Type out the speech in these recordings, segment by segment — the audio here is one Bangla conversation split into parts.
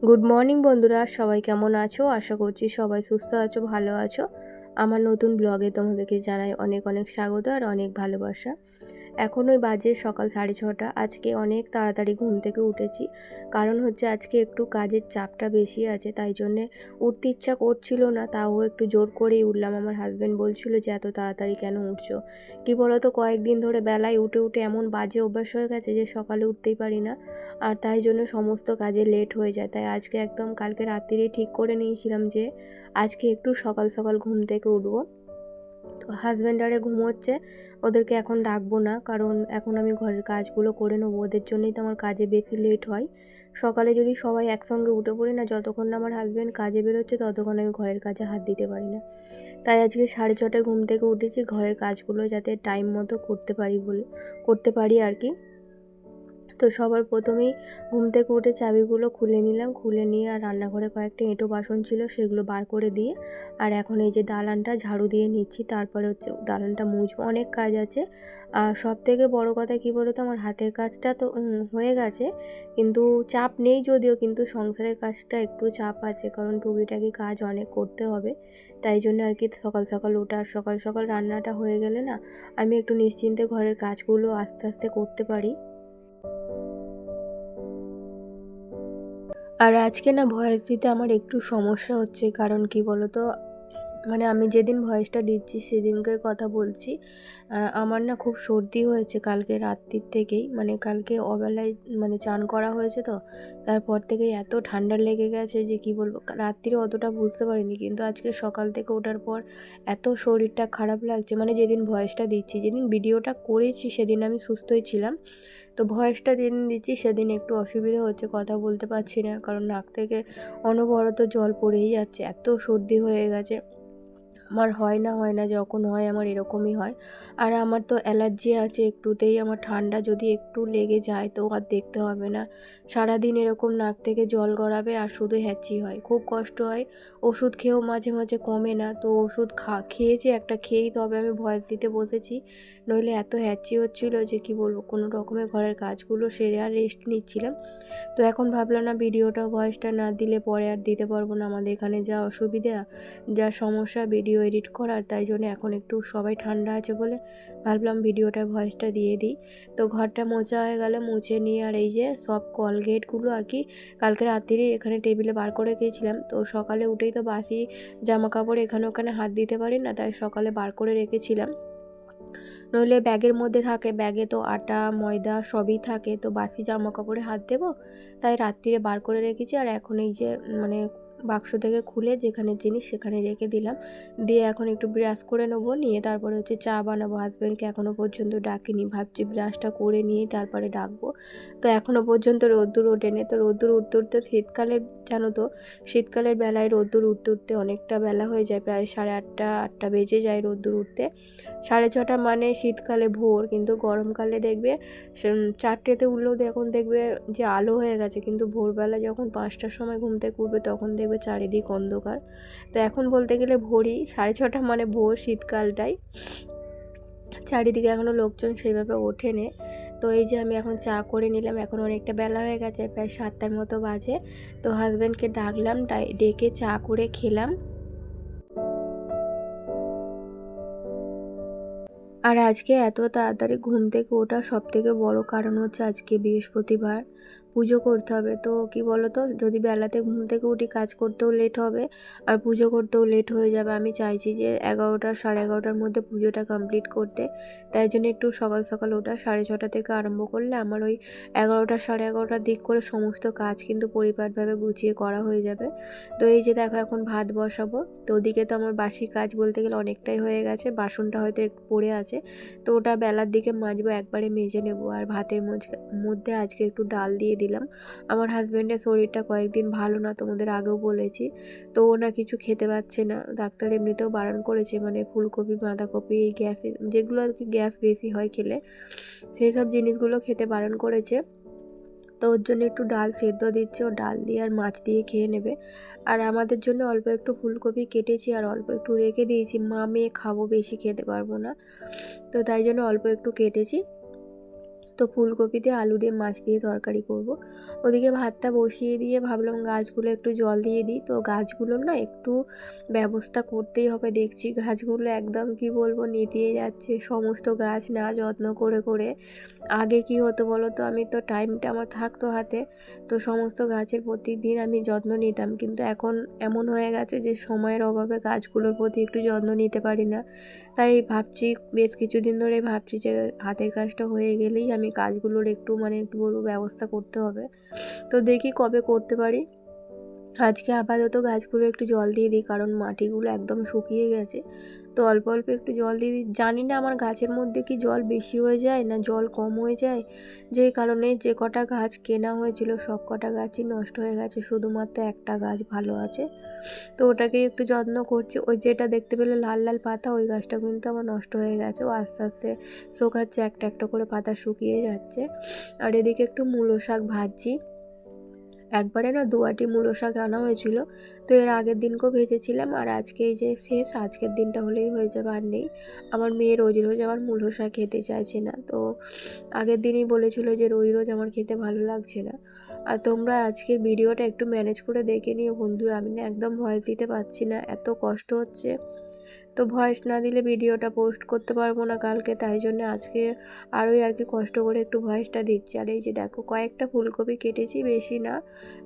গুড মর্নিং বন্ধুরা, সবাই কেমন আছো? আশা করছি সবাই সুস্থ আছো, ভালো আছো। আমার নতুন ব্লগে তোমাদেরকে জানাই অনেক অনেক স্বাগত আর অনেক ভালোবাসা। এখন ওই বাজে সকাল 6:30। আজকে অনেক তাড়াতাড়ি ঘুম থেকে উঠেছি, কারণ হচ্ছে আজকে একটু কাজের চাপটা বেশি আছে, তাই জন্যে উঠতে ইচ্ছা করছিল না, তাও একটু জোর করেই উঠলাম। আমার হাজব্যান্ড বলছিল যে এত তাড়াতাড়ি কেন উঠছো। কী বলো তো, কয়েকদিন ধরে বেলায় উঠে উঠে এমন বাজে অভ্যাস হয়ে গেছে যে সকালে উঠতেই পারি না, আর তাই জন্য সমস্ত কাজে লেট হয়ে যায়। তাই আজকে একদম কালকে রাত্রিরেই ঠিক করে নিয়েছিলাম যে আজকে একটু সকাল সকাল ঘুম থেকে উঠবো। তো হাজব্যান্ড আরে ঘুমোচ্ছে, ওদেরকে এখন ডাকবো না, কারণ এখন আমি ঘরের কাজগুলো করে নেবো। ওদের জন্যই তো আমার কাজে বেশি লেট হয়। সকালে যদি সবাই একসঙ্গে উঠে পড়ি না, যতক্ষণ না আমার হাজব্যান্ড কাজে বেরোচ্ছে ততক্ষণ আমি ঘরের কাজে হাত দিতে পারি না। তাই আজকে 6:30 ঘুম থেকে উঠেছি, ঘরের কাজগুলো যাতে টাইম মতো করতে পারি আর কি। তো সবার প্রথমেই ঘুম থেকে উঠে চাবিগুলো খুলে নিলাম, খুলে নিয়ে আর রান্নাঘরে কয়েকটা এঁটো বাসন ছিল সেগুলো বার করে দিয়ে আর এখন এই যে দালানটা ঝাড়ু দিয়ে নিচ্ছি। তারপরে হচ্ছে দালানটা মুছবো, অনেক কাজ আছে। আর সব থেকে বড়ো কথা কী বলো তো, আমার হাতের কাজটা তো হয়ে গেছে, কিন্তু চাপ নেই যদিও, কিন্তু সংসারের কাজটা একটু চাপ আছে, কারণ টুকিটাকি কাজ অনেক করতে হবে। তাই জন্য আর কি সকাল সকাল ওঠা, আর সকাল সকাল রান্নাটা হয়ে গেলে না আমি একটু নিশ্চিন্তে ঘরের কাজগুলো আস্তে আস্তে করতে পারি। আর আজকে না ভয়েস দিতে আমার একটু সমস্যা হচ্ছে, কারণ কি বলো তো, মানে আমি যেদিন ভয়েসটা দিচ্ছি সেদিনকার কথা বলছি। আমার না খুব সর্দি হয়েছে কালকে রাত্রির থেকেই, মানে কালকে অবেলায় মানে চান করা হয়েছে, তো তারপর থেকেই এত ঠান্ডা লেগে গেছে যে কি বলবো। রাত্রিরে অতটা বুঝতে পারিনি, কিন্তু আজকে সকাল থেকে ওঠার পর এত শরীরটা খারাপ লাগছে। মানে যেদিন ভয়েসটা দিচ্ছি, যেদিন ভিডিওটা করেছি সেদিন আমি সুস্থই ছিলাম, তো ভয়েসটা যেদিন দিচ্ছি সেদিন একটু অসুবিধা হচ্ছে, কথা বলতে পারছি না, কারণ নাক থেকে অনবরত জল পড়েই যাচ্ছে, এত সর্দি হয়ে গেছে। আমার হয় না যখন হয় আমার এরকমই হয়। আর আমার তো অ্যালার্জি আছে, একটুতেই আমার ঠান্ডা যদি একটু লেগে যায় তো আর দেখতে হবে না, সারাদিন এরকম নাক থেকে জল গড়াবে আর শুধু হ্যাঁচি হয়, খুব কষ্ট হয়। ওষুধ খেয়েও মাঝে মাঝে কমে না, তো ওষুধ খেয়েছি একটা, খেয়েই তবে আমি ভয়েস দিতে বসেছি, নইলে এত হ্যাঁচি হচ্ছিলো যে কি বলবো। কোনো রকমে ঘরের কাজগুলো সেরে আর রেস্ট নিচ্ছিলাম। তো এখন ভাবলাম না ভিডিওটা ভয়েসটা না দিলে পরে আর দিতে পারবো না, আমাদের এখানে যা অসুবিধা, যা সমস্যা ভিডিও এডিট করার, তাই জন্য এখন একটু সবাই ঠান্ডা আছে বলে ভাবলাম ভিডিওটা ভয়েসটা দিয়ে দিই। তো ঘরটা মোছা হয়ে গেলে মুছে নিয়ে আর এই যে সব কলগেটগুলো আর কি কালকে রাত্রিরে এখানে টেবিলে বার করে গিয়েছিলাম, তো সকালে উঠেই তো বাসি জামা কাপড় এখানে ওখানে হাত দিতে পারি না, তাই সকালে বার করে রেখেছিলাম, নইলে ব্যাগের মধ্যে থাকে, ব্যাগে তো আটা ময়দা সবই থাকে, তো বাসি জামা কাপড়ে হাত দেবো, তাই রাত্রিরে বার করে রেখেছি। আর এখন এই যে মানে বাক্স থেকে খুলে যেখানে জিনিস সেখানে রেখে দিলাম, দিয়ে এখন একটু ব্রাশ করে নেবো, নিয়ে তারপরে হচ্ছে চা বানাবো। হাজব্যান্ডকে এখনও পর্যন্ত ডাকিনি, ভাবছি ব্রাশটা করে নিয়েই তারপরে ডাকবো। তো এখনও পর্যন্ত রোদ্দুর ওঠেনি, তো রোদ্দুর উঠতে উঠতে শীতকালের, জানো তো শীতকালের বেলায় রোদ্দুর উঠতে উঠতে অনেকটা বেলা হয়ে যায়, প্রায় 8:30 8টা বেজে যায় রোদ্দুর উঠতে। 6:30 মানে শীতকালে ভোর, কিন্তু গরমকালে দেখবে 4টেতে উঠলেও এখন দেখবে যে আলো হয়ে গেছে, কিন্তু ভোরবেলা যখন 5টার সময় ঘুম থেকে উঠবে তখন দেখবে চারিদিক অন্ধকার। তো এখন বলতে গেলে ভোরই, 6:30 মানে ভোর শীতকালটাই। চারিদিকে এখনও লোকজন সেইভাবে ওঠেনি। তো এই যে আমি এখন চা করে নিলাম, এখন অনেকটা বেলা হয়ে গেছে, প্রায় 7টার মতো বাজে। তো হাজব্যান্ডকে ডাকলাম, ডেকে চা করে খেলাম। আর আজকে এত তাড়াতাড়ি ঘুম থেকে ওঠার সবথেকে বড় কারণ হচ্ছে আজকে বৃহস্পতিবার, পুজো করতে হবে। তো কি বলো তো, যদি বেলাতে ঘুম থেকে উঠি কাজ করতেও লেট হবে আর পুজো করতেও লেট হয়ে যাবে। আমি চাইছি যে 11টা 11:30টার মধ্যে পুজোটা কমপ্লিট করতে, তাই জন্য একটু সকাল সকাল ওঠা। 6:30 থেকে আরম্ভ করলে আমার ওই 11টা 11:30টার দিক করে সমস্ত কাজ কিন্তু পরিপাটভাবে গুছিয়ে করা হয়ে যাবে। তো এই যে দেখো এখন ভাত বসাবো, তো ওদিকে তো আমার বাসি কাজ বলতে গেলে অনেকটাই হয়ে গেছে, বাসনটা হয়তো একটু পড়ে আছে, তো ওটা বেলার দিকে মাজবো, একবারে মেজে নেব। আর ভাতের মধ্যে আজকে একটু ডাল দিয়ে দিলাম। আমার হাজব্যান্ডের শরীরটা কয়েকদিন ভালো না, তোমাদের আগেও বলেছি, তো ও না কিছু খেতে পাচ্ছে না, ডাক্তার এমনিতেও বারণ করেছে, মানে ফুলকপি বাঁধাকপি এই গ্যাস, যেগুলো আর কি গ্যাস বেশি হয় খেলে, সেই সব জিনিসগুলো খেতে বারণ করেছে। তো ওর জন্য একটু ডাল সেদ্ধ দিচ্ছে, ও ডাল দিয়ে আর মাছ দিয়ে খেয়ে নেবে। আর আমাদের জন্য অল্প একটু ফুলকপি কেটেছি আর অল্প একটু রেখে দিয়েছি, মা মেয়ে খাবো, বেশি খেতে পারবো না, তো তাই জন্য অল্প একটু কেটেছি। তো ফুলকপি দিয়ে আলু দিয়ে মাছ দিয়ে তরকারি করব। ওদিকে ভাতটা বসিয়ে দিয়ে ভাবলাম গাছগুলো একটু জল দিয়ে দিই। তো গাছগুলোর না একটু ব্যবস্থা করতেই হবে, দেখছি গাছগুলো একদম কি বলবো নেতিয়ে যাচ্ছে, সমস্ত গাছ না যত্ন করে করে। আগে কি হতো বলো তো, আমি তো টাইমটা আমার থাকতো হাতে, তো সমস্ত গাছের প্রতিদিন আমি যত্ন নিতাম, কিন্তু এখন এমন হয়ে গেছে যে সময়ের অভাবে গাছগুলোর প্রতি একটু যত্ন নিতে পারি না। তাই ভাবছি, বেশ কিছুদিন ধরে ভাবছি যে হাতের কাজটা হয়ে গেলেই আমি কাজগুলোর একটু মানে কী বলবো ব্যবস্থা করতে হবে। তো দেখি কবে করতে পারি। আজকে আপাতত গাছগুলো একটু জল দিয়ে দিই, কারণ মাটিগুলো একদম শুকিয়ে গেছে। তো অল্প অল্প একটু জল দিয়ে দিই। জানি না আমার গাছের মধ্যে কি জল বেশি হয়ে যায় না জল কম হয়ে যায়, যে কারণে যে কটা গাছ কেনা হয়েছিল সব কটা গাছই নষ্ট হয়ে গেছে, শুধুমাত্র একটা গাছ ভালো আছে। তো ওটাকেই একটু যত্ন করছি। ওই যেটা দেখতে পেলে লাল লাল পাতা, ওই গাছটা কিন্তু আমার নষ্ট হয়ে গেছে, ও আস্তে আস্তে শুকাচ্ছে, একটা একটা করে পাতা শুকিয়ে যাচ্ছে। আর এদিকে একটু মূলো শাক ভাজছি। একবারে না দুয়াটি মূলো শাক আনা হয়েছিল, তো এর আগের দিনকেও ভেজেছিলাম, আর আজকে এই যে শেষ, আজকের দিনটা হলেই হয়ে যাবে, আর নেই। আমার মেয়ে রোজ রোজ আমার মূলো শাক খেতে চাইছে না, তো আগের দিনই বলেছিল যে রোজ রোজ আমার খেতে ভালো লাগছে না। আর তোমরা আজকের ভিডিওটা একটু ম্যানেজ করে দেখে নিও বন্ধুরা, আমি না একদম ভয়েস দিতে পারছি না, এত কষ্ট হচ্ছে। তো ভয়েস না দিলে ভিডিওটা পোস্ট করতে পারবো না কালকে, তাই জন্য আজকে আরোই আর কি কষ্ট করে একটু ভয়েসটা দিচ্ছি। আর এই যে দেখো কয়েকটা ফুলকপি কেটেছি, বেশি না।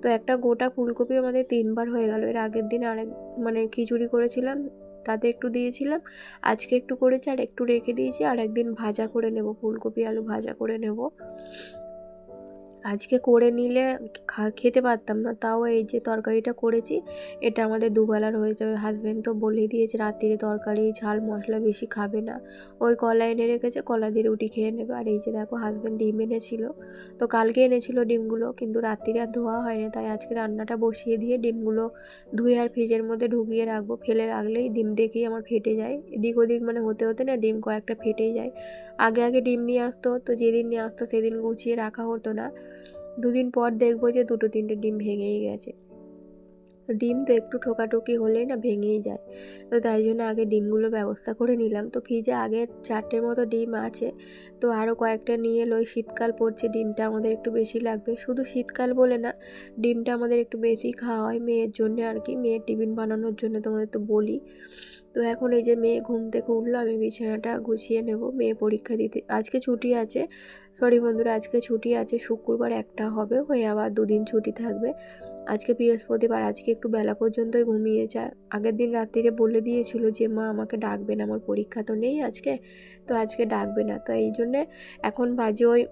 তো একটা গোটা ফুলকপি আমাদের 3বার হয়ে গেল। এর আগের দিন আরেক মানে খিচুড়ি করেছিলাম, তাতে একটু দিয়েছিলাম, আজকে একটু করেছি আর একটু রেখে দিয়েছি, আর একদিন ভাজা করে নেব, ফুলকপি আলু ভাজা করে নেব। আজকে করে নিলে খেতে পারতাম না, তাও এই যে তরকারিটা করেছি, এটা আমাদের দুবেলার হয়ে যাবে। হাজব্যান্ড তো বলেই দিয়েছে রাত্রিরে তরকারি ঝাল মশলা বেশি খাবে না, ওই কলা এনে রেখেছে, কলা দিয়ে রুটি খেয়ে নেবে। আর এই যে দেখো হাজব্যান্ড ডিম এনেছিল, তো কালকে এনেছিল ডিমগুলো, কিন্তু রাত্রিরে আর ধোয়া হয়নি, তাই আজকে রান্নাটা বসিয়ে দিয়ে ডিমগুলো ধুয়ে আর ফ্রিজের মধ্যে ঢুকিয়ে রাখবো। ফেলে রাখলেই ডিম দেখেই আমার ফেটে যায়, এদিক ওদিক মানে হতে হতে না ডিম কয়েকটা ফেটেই যায়। আগে আগে ডিম নিয়ে আসতো, তো যেদিন নিয়ে আসতো সেদিন গুছিয়ে রাখা হতো না, দুদিন পর দেখবো যে 2-3টে ডিম ভেঙেই গেছে। তো ডিম তো একটু ঠোকাঠুকি হলেই না ভেঙেই যায়, তো তাই জন্য আগে ডিমগুলোর ব্যবস্থা করে নিলাম। তো ফ্রিজে আগে 4টের মতো ডিম আছে, তো আরও কয়েকটা নিয়ে এলো। শীতকাল পড়ছে, ডিমটা আমাদের একটু বেশি লাগবে, শুধু শীতকাল বলে না, ডিমটা আমাদের একটু বেশি খাওয়া হয় মেয়ের জন্য আর কি, মেয়ের টিফিন বানানোর জন্য তোমাদের তো বলি। তো এখন এই যে মেয়ে ঘুম থেকে উঠলো, আমি বিছানাটা গুছিয়ে নেব। মেয়ে পরীক্ষা দিতে আজকে ছুটি আছে, সরি বন্ধুরা আজকে ছুটি আছে, শুক্রবার একটা হবে, হয়ে আবার 2 দিন ছুটি থাকবে। আজকে বৃহস্পতিবার, আজকে একটু বেলা পর্যন্তই ঘুমিয়েছে। আগের দিন রাত্রিরে বলে দিয়েছিল যে মা আমাকে ডাকবে না, আমার পরীক্ষা তো নেই আজকে, তো আজকে ডাকবে না। তো এই জন্যে এখন বাজে ওই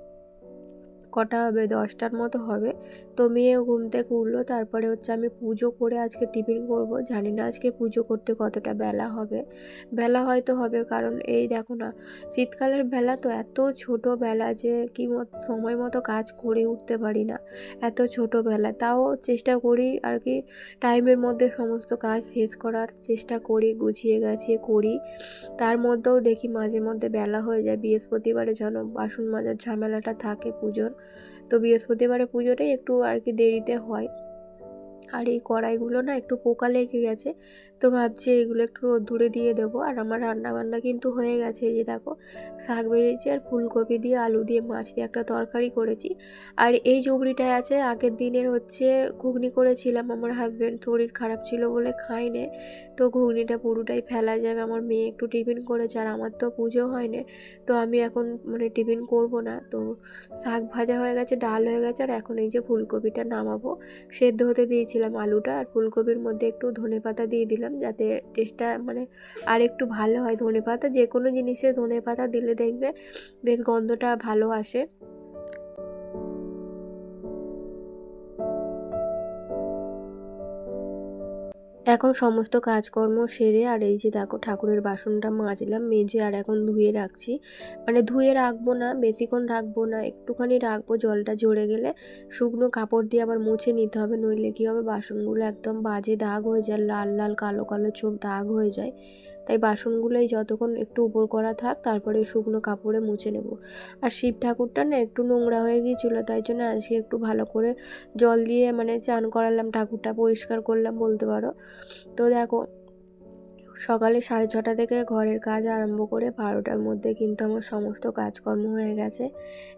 কটা হবে, 10টার মতো হবে। তো মেয়েও ঘুম থেকে উঠলো, তারপরে হচ্ছে আমি পুজো করে আজকে টিফিন করব। জানি না আজকে পুজো করতে কতটা বেলা হবে, বেলা হয়তো হবে, কারণ এই দেখো না শীতকালের বেলা তো এত ছোট বেলা যে কি সময় মতো কাজ করে উঠতে পারি না, এত ছোট বেলা। তাও চেষ্টা করি আর কি টাইমের মধ্যে সমস্ত কাজ শেষ করার চেষ্টা করি, গুছিয়ে গাছিয়ে করি। তার মধ্যেও দেখি মাঝে মধ্যে বেলা হয়ে যায়। বৃহস্পতিবারে যেন বাসন মাজার ঝামেলাটা থাকে পুজোর, তো বৃহস্পতিবারে পুজোটাই একটু আর কি দেরিতে হয়। আর এই কড়াইগুলো না একটু পোকা লেগে গেছে, তো ভাবছি এগুলো একটু রোদ্দুরে দিয়ে দেবো। আর আমার রান্নাবান্না কিন্তু হয়ে গেছে, এই যে দেখো শাক ভেজেছি আর ফুলকপি দিয়ে আলু দিয়ে মাছ দিয়ে একটা তরকারি করেছি। আর এই জবড়িটায় আছে আগের দিনের হচ্ছে ঘুগনি করেছিলাম, আমার হাজব্যান্ড শরীর খারাপ ছিল বলে খাইনি, তো ঘুগনিটা পুরোটাই ফেলা যাবে। আমার মেয়ে একটু টিফিন করেছে, আর আমার তো পুজো হয়নি, তো আমি এখন মানে টিফিন করব না। তো শাক ভাজা হয়ে গেছে, ডাল হয়ে গেছে, আর এখন এই যে ফুলকপিটা নামাবো। সেদ্ধ হতে দিয়েছিলাম আলুটা, আর ফুলকপির মধ্যে একটু ধনেপাতা দিয়ে দিলাম, যাতে টেস্টটা মানে আর একটু ভালো হয়। ধনেপাতা যে কোনো জিনিসে ধনেপাতা দিলে দেখবে বেশ গন্ধটা ভালো আসে। এখন সমস্ত কাজকর্ম সেরে আর এই যে দেখো ঠাকুরের বাসনটা মাজলাম, মেজে আর এখন ধুয়ে রাখছি। মানে ধুয়ে রাখবো না, বেশিক্ষণ রাখবো না, একটুখানি রাখবো, জলটা ঝরে গেলে শুকনো কাপড় দিয়ে আবার মুছে নিতে হবে, নইলে কী হবে বাসনগুলো একদম বাজে দাগ হয়ে যায়, লাল লাল কালো কালো ছোপ দাগ হয়ে যায়। তাই বাসনগুলোই যতক্ষণ একটু উপর করা থাক, তারপরে শুকনো কাপড়ে মুছে নেব। আর শিব ঠাকুরটা না একটু নোংরা হয়ে গিয়েছিলো, তাই জন্য আজকে একটু ভালো করে জল দিয়ে মানে চান করালাম, ঠাকুরটা পরিষ্কার করলাম বলতে পারো। তো দেখো সকালে 6:30 থেকে ঘরের কাজ আরম্ভ করে 12টার মধ্যে কিন্তু আমার সমস্ত কাজকর্ম হয়ে গেছে।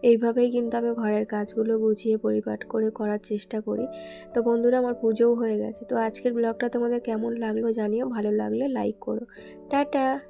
এইভাবেই কিন্তু আমি ঘরের কাজগুলো গুছিয়ে পরিপাট করে করার চেষ্টা করি। তো বন্ধুরা, আমার পুজোও হয়ে গেছে। তো আজকের ব্লগটা তোমাদের কেমন লাগলো জানিও, ভালো লাগলে লাইক করো। টাটা।